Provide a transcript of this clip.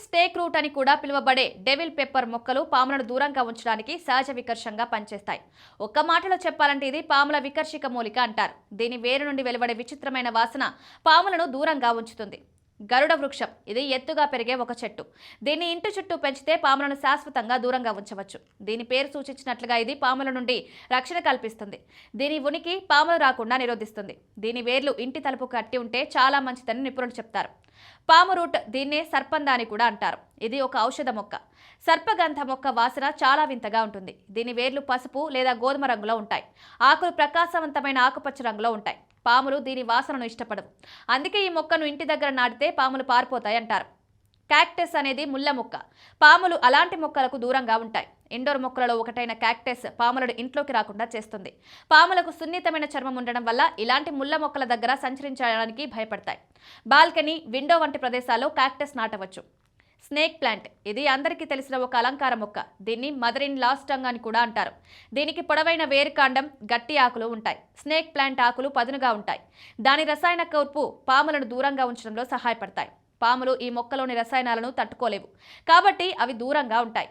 Snake route అని కూడా పిలువబడే డెవిల్ పెప్పర్ మొక్కలు పాములను దూరంగా ఉంచడానికి సహజ వికర్షంగా పనిచేస్తాయి. ఒక్క మాటలో చెప్పాలంటే ఇది పాముల వికర్షిక మూలిక అంటారు. దీని వేరు నుండి వెలువడే విచిత్రమైన వాసన పాములను దూరంగా ఉంచుతుంది. గరుడ వృక్షం ఇది ఎత్తుగా పెరిగే ఒక చెట్టు. దీన్ని ఇంటి చుట్టూ పెంచితే పాములను శాశ్వతంగా దూరంగా ఉంచవచ్చు. దీని పేరు సూచించినట్లుగా ఇది పాముల నుండి రక్షణ కల్పిస్తుంది. దీని ఉనికి పాములు రాకుండా నిరోధిస్తుంది. దీని వేర్లు ఇంటి తలుపు కట్టి ఉంటే చాలా మంచిదని నిపుణులు చెప్తారు. పాము రూట్ దీన్నే సర్పంద అని కూడా అంటారు. ఇది ఒక ఔషధ మొక్క. సర్పగంధ మొక్క వాసన చాలా వింతగా ఉంటుంది. దీని వేర్లు పసుపు లేదా గోధుమ రంగులో ఉంటాయి. ఆకులు ప్రకాశవంతమైన ఆకుపచ్చ రంగులో ఉంటాయి. పాములు దీని వాసనను ఇష్టపడవు. అందుకే ఈ మొక్కను ఇంటి దగ్గర నాటితే పాములు పారిపోతాయి అంటారు. క్యాక్టస్ అనేది ముళ్ళ మొక్క. పాములు అలాంటి మొక్కలకు దూరంగా ఉంటాయి. ఇండోర్ మొక్కలలో ఒకటైన క్యాక్టస్ పాములను ఇంట్లోకి రాకుండా చేస్తుంది. పాములకు సున్నితమైన చర్మం ఉండడం వల్ల ఇలాంటి ముళ్ళ మొక్కల దగ్గర సంచరించడానికి భయపడతాయి. బాల్కనీ, విండో వంటి ప్రదేశాల్లో క్యాక్టస్ నాటవచ్చు. స్నేక్ ప్లాంట్ ఇది అందరికీ తెలిసిన ఒక అలంకార మొక్క. దీన్ని మదర్ ఇన్ లా టంగ్ అని కూడా అంటారు. దీనికి పొడవైన వేరుకాండం, గట్టి ఆకులు ఉంటాయి. స్నేక్ ప్లాంట్ ఆకులు పదునుగా ఉంటాయి. దాని రసాయన కూర్పు పాములను దూరంగా ఉంచడంలో సహాయపడతాయి. పాములు ఈ మొక్కలోని రసాయనాలను తట్టుకోలేవు కాబట్టి అవి దూరంగా ఉంటాయి.